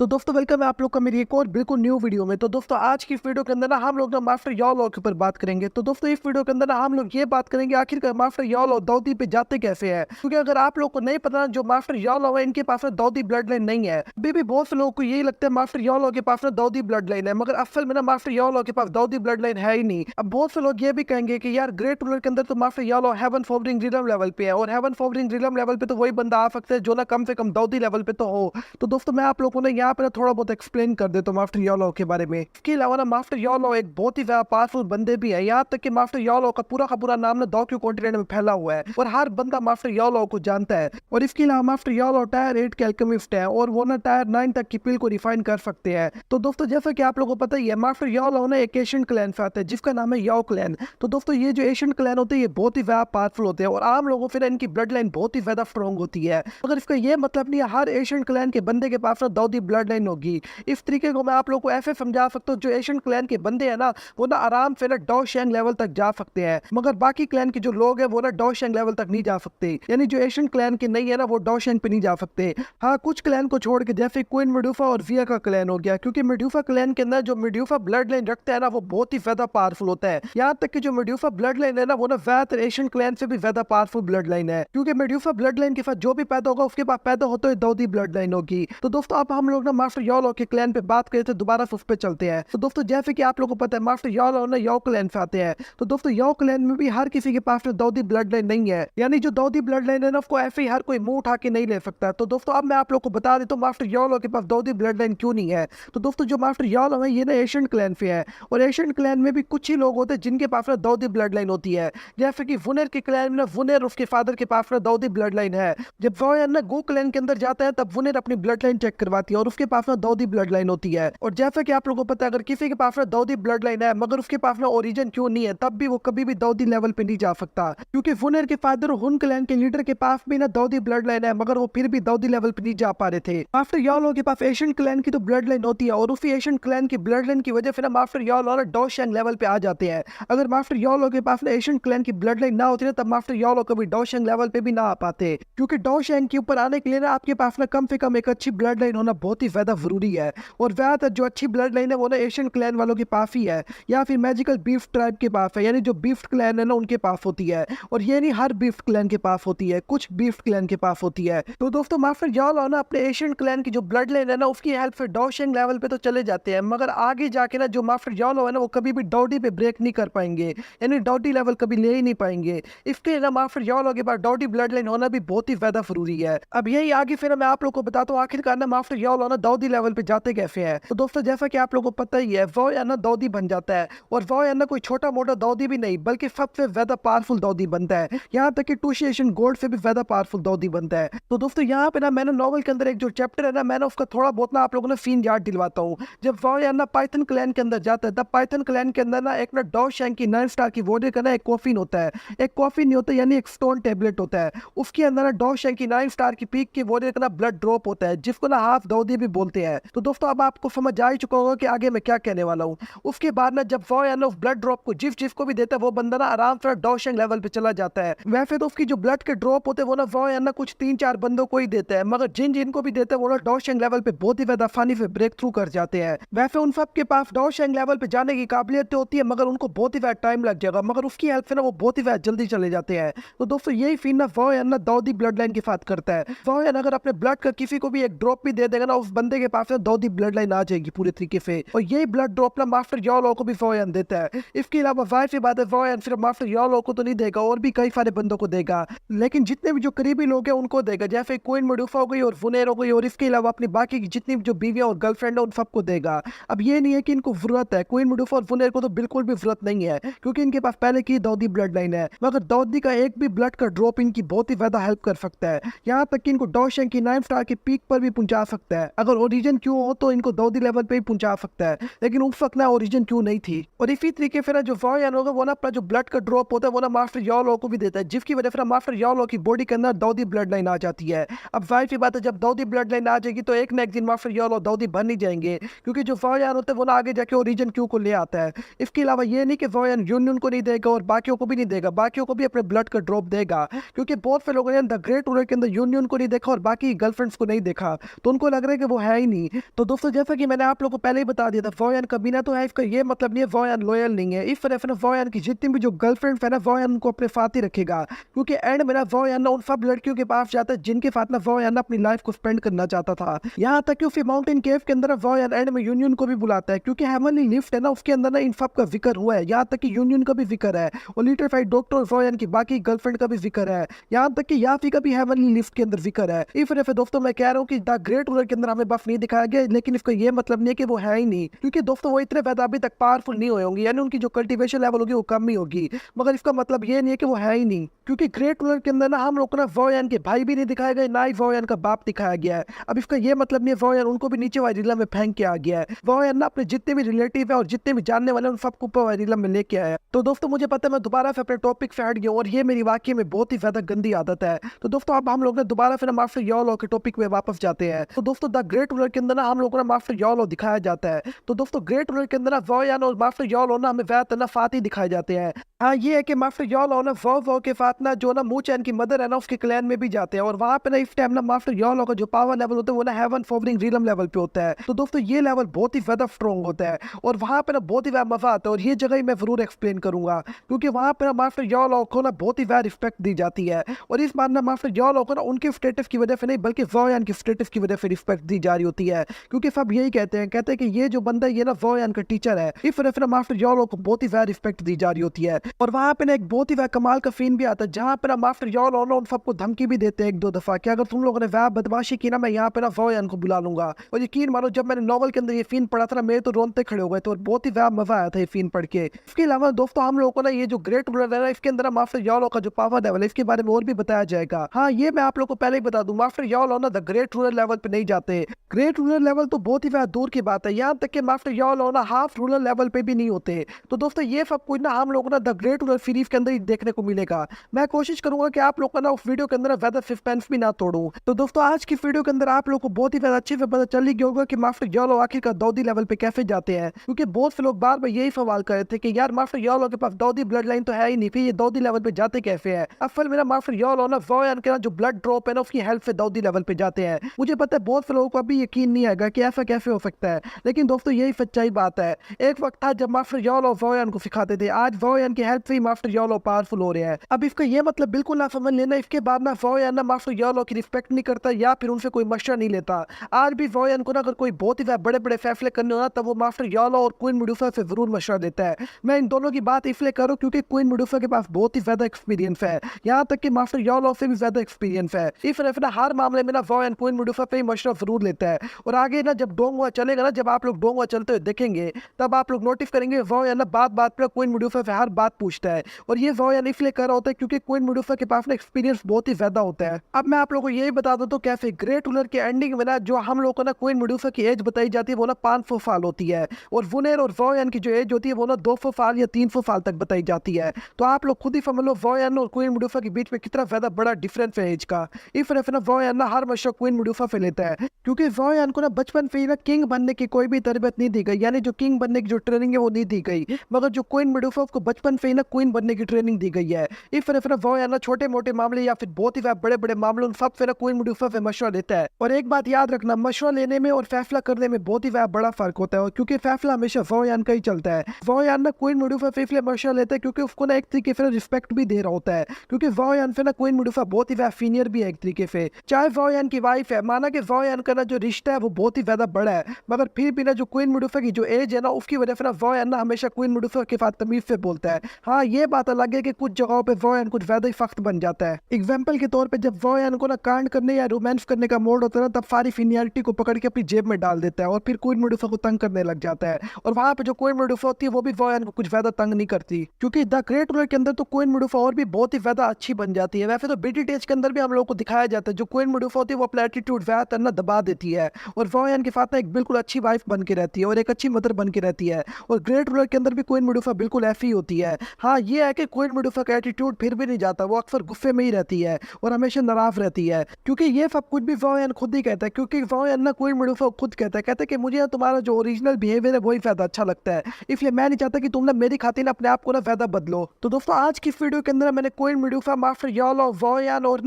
तो दोस्तों वेलकम है आप लोग का मेरी एक और बिल्कुल न्यू वीडियो में। तो दोस्तों आज की इस वीडियो के अंदर ना हम लोग मास्टर याओ लॉ के ऊपर बात करेंगे। तो दोस्तों इस वीडियो के अंदर ना हम लोग ये बात करेंगे आखिरकार मास्टर याओ लॉ दाऊदी पे जाते कैसे हैं, क्योंकि अगर आप लोग को नहीं पता जो मास्टर याओ लॉ है इनके पास दाऊदी ब्लड लाइन नहीं है। अभी भी बहुत से लोगों को यही लगता है मास्टर याओ लॉ के पास दाऊदी ब्लड लाइन है, मगर असल में ना मास्टर याओ लॉ के पास दाऊदी ब्लड लाइन है ही नहीं। अब बहुत से लोग ये भी कहेंगे कि यार ग्रेट रूलर के अंदर तो master Yao Lao heaven forbidding realm level पे है, और हेवन फॉर्बिंग रिलम लेवल पे तो वही बंदा आ सकता है जो ना कम से कम दाऊदी लेवल पे तो हो। तो दोस्तों मैं आप लोगों को यहाँ पे थोड़ा बहुत एक्सप्लेन कर देता हूँ मास्टर याओ लॉ के बारे में। इसके अलावा ना मास्टर याओ लॉ एक बहुत ही ज्यादा पावरफुल बंदे भी है, यहाँ तक कि मास्टर याओ लॉ का पूरा नाम ना दोक्यू कॉन्टिनेंट में फैला हुआ है और हर बंदा मास्टर याओ लॉ को जानता है। और इसके अलावा मास्टर याओ लॉ टायर 8 के अल्केमिस्ट है और वो ना टायर 9 तक की पिल को रिफाइन कर सकते हैं। तो दोस्तों जैसा कि आप लोगों को पता ही है मास्टर याओ लॉ ना एक एशियन क्लैन से आता है जिसका नाम है याओ क्लैन। तो दोस्तों ये जो एशियन क्लैन होते हैं ये बहुत ही ज्यादा पावरफुल होते हैं और आम लोगों फिर इनकी ब्लड लाइन बहुत ही ज्यादा स्ट्रॉन्ग होती है, मगर इसका ये मतलब नहीं है हर एशियन क्लैन के बंदे के पास ना दाऊदी ब्लड लाइन होगी। इस तरीके को मैं आप लोग को ऐसे समझा सकता हूँ जो एशियन क्लैन के बंदे हैं ना वो ना आराम से ना डॉ शैंग लेवल तक जा सकते हैं, मगर बाकी क्लैन के जो लोग हैं वो ना डॉ शैंग लेवल तक नहीं जा सकते। यानी जो एशियन क्लैन के नहीं है ना वो डॉ शैंग पे नहीं जा सकते। हाँ कुछ क्लैन को छोड़ के जैसे क्वीन मेडुसा और विया का क्लैन हो गया, क्योंकि मेडुसा क्लैन के अंदर जो मेडुसा ब्लड लाइन रखता है ना वो बहुत ही ज्यादा पावरफुल होता है। यहाँ तक कि जो मेडुसा ब्लड लाइन है ना वो ना ज्यादातर एशियन क्लैन से भी ज्यादा पावरफुल ब्लड लाइन है, क्योंकि मेडुसा ब्लड लाइन के साथ जो भी पैदा होगा उसके पास पैदा होते हुए दाऊदी ब्लड लाइन होगी। तो दोस्तों अब हम लोग ना मास्टर याओ लॉ के क्लैन पे बात करते दोबारा उस पे चलते हैं। तो दोस्तों जैसे कि आप लोगों को पता है मास्टर याओ लॉ ना याओ क्लैन से आते हैं। तो दोस्तों याओ क्लैन में भी हर किसी के पास दाऊदी ब्लड लाइन नहीं है, यानी जो दाऊदी ब्लड लाइन है ना उसको ऐसे ही हर कोई मुंह उठा के नहीं ले सकता। तो दोस्तों अब मैं आप लोग को बता देता हूँ मास्टर याओ लॉ के पास दाऊदी ब्लड लाइन क्यों नहीं है। तो दोस्तों जो मास्टर याओ लॉ है ये ना एशियन क्लैन से है और एशियन क्लैन में भी कुछ ही लोग होते हैं जिनके पास ना दाऊदी ब्लड लाइन होती है। जैसे कि वुनेर के क्लैन में ना वुनेर उसके फादर के पास ना दाऊदी ब्लड लाइन है। जब वो ना गो क्लैन के अंदर जाता है तब वुनेर अपनी ब्लड लाइन चेक करवाती है और उसके पास ना दाऊदी ब्लड लाइन होती है। और जैसा कि आप लोगों को पता है अगर किसी के पास ना दाऊदी ब्लड लाइन है मगर उसके पास ना ओरिजिन क्यों नहीं है तब भी वो कभी भी दाऊदी लेवल पे नहीं जा सकता, क्योंकि वुनेर के फादर हुन क्लैन के लीडर के पास भी ना दाऊदी ब्लड लाइन है मगर वो फिर भी दाऊदी लेवल पे नहीं जा पा रहे थे। मास्टर याओ लॉ के पास एशियन क्लैन की तो ब्लड लाइन होती है और उसी एशियन क्लैन की ब्लड लाइन की वजह से ना मास्टर याओ लॉ डॉ शैंग लेवल पे आ जाते हैं। अगर मास्टर याओ लॉ के पास ना एशियन क्लैन की ब्लड लाइन ना होती ना तब मास्टर याओ लॉ कभी डॉ शैंग लेवल पे भी ना आ पाते, क्योंकि डॉ शैंग के ऊपर आने के लिए ना आपके पास ना कम से कम एक अच्छी ब्लड लाइन होना बहुत ही ज्यादा जरूरी है। और ज्यादातर जो अच्छी ब्लड लाइन है वो ना एशियन क्लैन वालों के पास ही है या फिर मैजिकल बीफ ट्राइब के पास है, यानी जो बीफ क्लैन है ना उनके पास होती है। और ये नहीं हर बीफ क्लैन के पास होती है, कुछ बीफ क्लैन के पास होती है। तो दोस्तों मास्टर याओ लॉ ना अपने एशियन क्लैन की जो ब्लड लाइन है ना उसकी हेल्प से डॉ शैंग लेवल पे तो चले जाते हैं, मगर आगे जाके ना जो मास्टर याओ लॉ है ना वो कभी भी दाऊदी पे ब्रेक नहीं कर पाएंगे, यानी दाऊदी लेवल कभी ले ही नहीं पाएंगे। इसके ना मास्टर याओ लॉ के पास दाऊदी ब्लड लाइन होना भी बहुत ही ज्यादा जरूरी है। अब यही आगे फिर मैं आप लोग को बताता हूँ आखिरकार ना मास्टर याओ लॉ ना दाऊदी लेवल पे जाते कैसे हैं। तो दोस्तों जैसा कि आप लोगों को पता ही है वो या ना दाऊदी बन जाता है, और वो या ना कोई छोटा मोटा दाऊदी भी नहीं बल्कि सबसे ज्यादा पावरफुल दाऊदी बनता है, यहाँ तक कि टूशी एशियन गोल्ड से भी ज्यादा पावरफुल दाऊदी बनता है। तो दोस्तों यहाँ पे ना मैंने नॉवल के अंदर एक जो चैप्टर है ना मैंने उसका थोड़ा बहुत ना आप लोगों ने सीन याद दिलवाता हूँ। जब वो या ना पाइथन क्लैन के अंदर जाता है तब पाइथन क्लैन के अंदर ना एक ना डॉ शैंग की 9 स्टार की वॉरियर का ना एक कॉफिन होता है, एक कॉफिन नहीं होता यानी एक स्टोन टेबलेट होता है, उसके अंदर ना डॉ शैंग की 9 स्टार की पीक की वॉरियर का ना ब्लड ड्रॉप होता है जिसको ना हाफ दाऊदी भी बोलते हैं। तो दोस्तों अब आपको समझ आ ही चुका होगा कि आगे मैं क्या कहने वाला हूँ। उसके बाद ना जब वो या ना ब्लड ड्रॉप को जिसको भी देता है वो बंदा ना आराम से डॉ शैंग लेवल पे चला जाता है। वैसे तो उसकी जो ब्लड के ड्रॉप होते हैं वो ना वो या ना कुछ 3-4 बंदों को ही देता है, मगर जिनको भी देते हैं वो ना डॉ शैंग लेवल पे बहुत ही ज्यादा आसानी से ब्रेक थ्रू कर जाते हैं। वैसे उन सब के पास डॉ शैंग लेवल पे जाने की काबिलियत होती है मगर उनको बहुत ही ज्यादा टाइम लग जाएगा, मगर उसकी हेल्प से ना वो बहुत ही ज्यादा जल्दी चले जाते हैं। तो दोस्तों यही फीन ना वो या ना दाऊदी ब्लड लाइन के साथ करता है। वो या अगर अपने ब्लड का किसी को भी एक ड्रॉप भी दे देगा ना उस बंदे के पास दाऊदी ब्लड लाइन आ जाएगी पूरे तरीके से, और यही ब्लड ड्रॉप ना मास्टर याओ लॉ को भी वोयन देता है। इसके अलावा जाहिर सी बात है वोयन सिर्फ मास्टर याओ लॉ को तो नहीं देगा और भी कई सारे बंदों को देगा, लेकिन जितने भी जो करीबी लोग हैं उनको देगा, जैसे क्वीन मेडुसा हो गई और वुनेर हो गई, और इसके अलावा अपनी बाकी की जितनी भी जो बीवियां और गर्लफ्रेंड है उन सबको देगा। अब ये नहीं है कि इनको जरूरत है, क्वीन मेडुसा और वुनेर को तो बिल्कुल भी जरूरत नहीं है क्योंकि इनके पास पहले की दाऊदी ब्लड लाइन है, मगर दाऊदी का एक भी ब्लड का ड्रॉप इनकी बहुत ही ज्यादा हेल्प कर सकता है, यहाँ तक कि इनको डॉ शैंग की 9 स्टार की पीक पर भी पहुंचा सकता है। अगर ओरिजिन क्यों हो तो इनको दाऊदी लेवल पे ही पहुंचा सकता है, लेकिन उस वक्त ना ओरिजिन क्यों नहीं थी। और इसी तरीके फिर जो वोयन होगा वो ना अपना जो ब्लड का ड्रॉप होता है वो ना मास्टर याओ लॉ को भी देता है, जिसकी वजह से मास्टर याओ लॉ की बॉडी के अंदर दाऊदी ब्लड लाइन आ जाती है। अब जाहिर सी बात है जब दाऊदी ब्लड लाइन आ जाएगी तो एक ना एक दिन मास्टर याओ लॉ दाऊदी बन ही जाएंगे, क्योंकि जो वोयन होता है वो ना आगे जाके ओरिजिन क्यों को ले आता है। इसके अलावा ये नहीं कि वोयन यूनियन को नहीं देगा और बाकियों को भी नहीं देगा, बाकियों को भी अपने ब्लड का ड्रॉप देगा, क्योंकि बहुत से लोगों ने द ग्रेट रूलर के अंदर यूनियन को नहीं देखा और बाकी गर्लफ्रेंड्स को नहीं देखा, तो उनको लग रहा है कि वो है ही नहीं। तो दोस्तों जैसा कि मैंने आप लोगों को पहले ही बता दिया था, वोयान कभी ना तो है, इसका ये मतलब नहीं है वोयान लॉयल नहीं है। इस तरह वोयान की जितनी भी जो गर्लफ्रेंड है ना, वोयान उनको अपने साथ ही रखेगा, क्योंकि एंड में ना वोयान ना उन सब लड़कियों के पास जाता है जिनके साथ ना वोयान अपनी लाइफ को स्पेंड करना चाहता था। यहाँ तक कि उसी माउंटेन केव के अंदर वोयान एंड में यूनियन को भी बुलाता है, क्योंकि हेवनली लिफ्ट है ना, उसके अंदर ना इन सब का जिक्र हुआ है। यहाँ तक कि यूनियन का भी जिक्र है, और लिटिल फाइट डॉक्टर वोयान की बाकी गर्लफ्रेंड का भी जिक्र है। यहाँ तक कि याफी का भी हेवनली लिफ्ट के अंदर जिक्र है। इस वजह से दोस्तों मैं कह रहा हूँ कि द ग्रेट रूलर के अंदर हमें बफ नहीं दिखाया गया, लेकिन इसका ये मतलब नहीं है कि वो है ही नहीं, क्योंकि दोस्तों वो इतने ज्यादा अभी तक पावरफुल नहीं हुए होंगे, यानी उनकी जो कल्टीवेशन लेवल होगी वो कम ही होगी। मगर इसका मतलब ये नहीं है कि वो है ही नहीं, क्योंकि ग्रेट रूलर के अंदर ना हम लोग को ना वोयान के भाई भी नहीं दिखाया गया, ना ही वोयान का बाप दिखाया गया है। अब इसका ये मतलब नहीं है वोयान उनको भी नीचे वाइरिला में फेंक के आ गया है। वोयान ना अपने जितने भी रिलेटिव है और जितने भी जानने वाले उन सबको ऊपर वाइरिला में लेके आया है। तो दोस्तों मुझे पता है मैं दोबारा से अपने टॉपिक से हट गया, और ये मेरी वाकई में बहुत ही ज्यादा गंदी आदत है। तो दोस्तों अब हम लोग ना दोबारा फिर मास्टर योलो के टॉपिक में वापस जाते हैं। तो दोस्तों द ग्रेट रूलर के अंदर ना हम लोग को ना मास्टर योलो दिखाया जाता है। तो दोस्तों ग्रेट रूलर के अंदर ना वोयान और मास्टर योलो ना हमें वैत ना फाती दिखाए जाते हैं। हाँ ये है कि मास्टर योलो ना वो के साथ ना जो ना मूचैन की मदर है ना उसके क्लैन में भी जाते हैं, और वहां पे ना इस टाइम ना मास्टर योलो का जो पावर लेवल होता है वो ना हेवन फोवरिंग रिलम लेवल पे होता है। तो दोस्तों ये लेवल बहुत ही ज्यादा स्ट्रॉन्ग होता है, और वहां पे ना बहुत ही ज्यादा मजा आता है, और ये जगह ही मैं जरूर एक्सप्लेन करूंगा, क्योंकि वहां पे ना मास्टर योलो को ना बहुत ही ज्यादा रिस्पेक्ट दी जाती है। और इस बार ना मास्टर योलो को ना उनके स्टेटस की वजह से नहीं, बल्कि वोयान की स्टेटस की वजह से रिस्पेक्ट दी जा रही होती है, क्योंकि सब यही कहते हैं कि ये जो बंदा ये ना वोयान का टीचर है। इस वजह से मास्टर योलो को बहुत ही ज्यादा रिस्पेक्ट दी जा रही होती है। और वहां पे ना एक बहुत ही ज्यादा कमाल का सीन भी आता है, जहां पे ना मास्टर योलो उन सबको धमकी भी देते हैं एक दो दफा कि अगर तुम लोगों ने वह बदमाशी की ना, मैं यहाँ पे ना वोयान को बुला लूंगा। और यकीन मानो जब मैंने नॉवल के अंदर ये सीन पढ़ा था ना, मेरे तो रोनते खड़े हो गए थे, और बहुत ही ज्यादा मजा आया था ये सीन पढ़ के। इसके अलावा दोस्तों हम लोगों को ना ये जो ग्रेट रूलर है ना, इसके अंदर मास्टर योलो का जो पावर लेवल है इसके बारे में और भी बताया जाएगा। हाँ ये मैं आप लोग को पहले ही बता दूं, मास्टर योलो ना द ग्रेट रूलर लेवल पे नहीं जाते। ग्रेट रूलर लेवल तो बहुत ही ज्यादा दूर की बात है, यहाँ तक कि मास्टर योलो ना हाफ रूलर लेवल पे भी नहीं होते। तो दोस्तों ये सब कुछ ना हम लोग ना द ग्रेट रूलर सीरीज के अंदर ही देखने को मिलेगा। मैं कोशिश करूंगा कि आप लोग का ना उस वीडियो के अंदर ज्यादा सस्पेंस भी ना तोड़ूं। तो दोस्तों आज की वीडियो के अंदर आप लोग को बहुत ही ज्यादा अच्छे से पता चल ही गया होगा कि मास्टर योलो आखिरकार दाऊदी लेवल पे कैसे जाते हैं, क्योंकि बहुत से लोग बार बार यही सवाल कर रहे थे कि यार मास्टर योलो के पास दाऊदी ब्लड लाइन तो है ही नहीं, फिर ये दाऊदी लेवल पे जाते कैसे हैं। असल में मास्टर योलो ना वोयान के ना जो ब्लड ड्रॉप है ना उसकी हेल्प से दाऊदी लेवल पे जाते हैं। मुझे पता है बहुत से लोगों को अभी यकीन नहीं आएगा कि ऐसा कैसे हो सकता है, लेकिन दोस्तों यही सच्चाई बात है। एक वक्त था जब मास्टर योलो वोयान को सिखाते थे, आज वोयान की हेल्प से ही मास्टर योलो पावरफुल हो रहे हैं। अब इसका ये मतलब बिल्कुल ना समझ लेना इसके बाद ना वोयान ना मास्टर योलो की रिस्पेक्ट नहीं करता या फिर उनसे कोई मशवरा नहीं लेता। आज भी वोयान को ना अगर कोई बहुत ही बड़े बड़े फैसले करने हो ना, तब वो मास्टर योलो और क्वीन मेडुसा से जरूर मशवरा देता है। मैं इन दोनों की बात इसलिए करूँ क्योंकि क्वीन मेडुसा के पास बहुत ही ज्यादा एक्सपीरियंस है, यहाँ तक कि मास्टर योलो से भी ज्यादा एक्सपीरियंस है। इस वजह से ना हर मामले में ना वोयान क्वीन मेडुसा पे ही मशवरा जरूर लेता है। और आगे ना जब डोंगवा चलेगा ना, जब आप लोग डोंगवा चलते हुए देखेंगे, तब आप लोग नोटिस करेंगे वोयान ना बात बात पर क्वीन मेडुसा से हर बात पूछता है। और ये वोयान इसलिए कर रहा होता है क्योंकि क्वीन मेडुसा के पास ना एक्सपीरियंस बहुत ही ज्यादा होता है। अब मैं आप लोगों को यही बता दूं तो कैसे ग्रेट रूलर के एंडिंग में ना जो हम लोग को ना क्वीन मेडुसा की एज बताई जाती है वो ना 500 साल होती है, और वुनेर और वोयान की जो एज होती है वो ना 200 साल या 300 साल तक बताई जाती है। तो आप लोग खुद ही समझ लो वोयान और क्वीन मेडुसा के बीच में कितना ज्यादा बड़ा डिफरेंस है एज का। इस वजह से ना वोयान ना हर मशवरा क्वीन मेडुसा से लेता है, क्योंकि वोयान को ना बचपन से ही ना किंग बनने की कोई भी तरबियत नहीं दी गई, यानी जो किंग बनने की जो ट्रेनिंग है वो नहीं दी गई, मगर जो क्वीन मेडुसा उसको बचपन से ही ना क्वीन बनने की ट्रेनिंग दी गई है। इस वजह से ना वोयान ना छोटे मोटे मामले या फिर बहुत ही बड़े बड़े मामले उन सब से ना क्वीन मेडुसा से मशवरा लेता है। और एक बात याद रखना, मशवरा लेने में और फैसला करने में बहुत ही बड़ा फर्क होता है, क्योंकि फैसला हमेशा वोयान का ही चलता है। वोयान ना क्वीन मेडुसा से इसलिए मशवरा लेता है क्योंकि उसको ना एक तरीके से रिस्पेक्ट भी दे रहा होता है, क्योंकि वोयान से ना क्वीन मेडुसा बहुत ही सीनियर भी है एक तरीके से। चाहे वोयान की वाइफ है, माना कि वोयान का ना जो रिश्ता है वो बहुत ही ज्यादा बड़ा है, मगर फिर भी ना जो क्वीन मेडुसा की जो एज है ना उसकी वजह से ना वोयान ना हमेशा क्वीन मेडुसा के साथ तमीज से बोलता है। हाँ ये बात अलग है कि कुछ जगहों पे वोयान कुछ ज्यादा ही सख्त बन जाता है। एग्जाम्पल के तौर पे जब वोयान को ना कांड करने या रोमांस करने का मोड होता है ना, तब सारी सीनियरिटी को पकड़ के अपनी जेब में डाल देता है और फिर क्वीन मेडुसा को तंग करने लग जाता है। और वहां पे जो क्वीन मेडुसा होती है वो भी वोयान को कुछ ज्यादा तंग नहीं करती, क्योंकि द ग्रेट रूलर के अंदर तो क्वीन मेडुसा और भी बहुत ही ज्यादा अच्छी बन जाती है। वैसे तो ब्रिटिश एज के अंदर भी हम लोग को दिखाया जाता है जो क्वीन मेडुसा होती है वो अपना एटीट्यूड वह ना दबा देती है, और वोयान के साथ ना एक बिल्कुल अच्छी वाइफ बन के रहती है और एक अच्छी मदर बन के रहती है। और ग्रेट रूलर के अंदर भी क्वीन मेडुसा बिल्कुल ऐसी ही होती है। हाँ, ये है कि क्वीन मिडुफा का एटीट्यूड फिर भी नहीं जाता, वो अक्सर गुस्से में ही रहती है और हमेशा नाराज रहती है, क्योंकि ये सब कुछ भी वोयन खुद ही कहता है, क्योंकि वोयन ना क्वीन मिडुफा खुद कहता है कि मुझे तुम्हारा जो ओरिजिनल बिहेवियर है वही ज़्यादा अच्छा लगता है, इसलिए मैं नहीं चाहता कि तुम ना मेरी खातिर अपने आप को ना ज़्यादा बदलो। तो दोस्तों आज की इस वीडियो के अंदर मैंने क्वीन मिडुफा, मास्टर यालो, वोयन और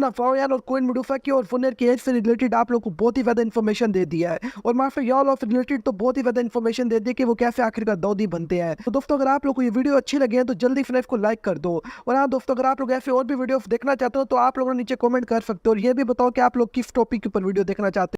क्वीन मिडुफा की और वुनर की एज से रिलेटेड आप लोग को बहुत ही ज़्यादा इन्फॉर्मेशन दे दिया है, और मास्टर यालो से रिलेटेड तो बहुत ही ज़्यादा इन्फॉर्मेशन दे दी कि वो कैसे आखिरकार दाऊदी बनते हैं। तो दोस्तों अगर आप लोग को ये वीडियो अच्छी लगी है तो जल्दी से इसको लाइक कर दो, और हाँ दोस्तों अगर आप लोग ऐसे और भी वीडियो देखना चाहते हो तो आप लोगों ने नीचे कमेंट कर सकते हो, और ये भी बताओ कि आप लोग किस टॉपिक के ऊपर वीडियो देखना चाहते हो।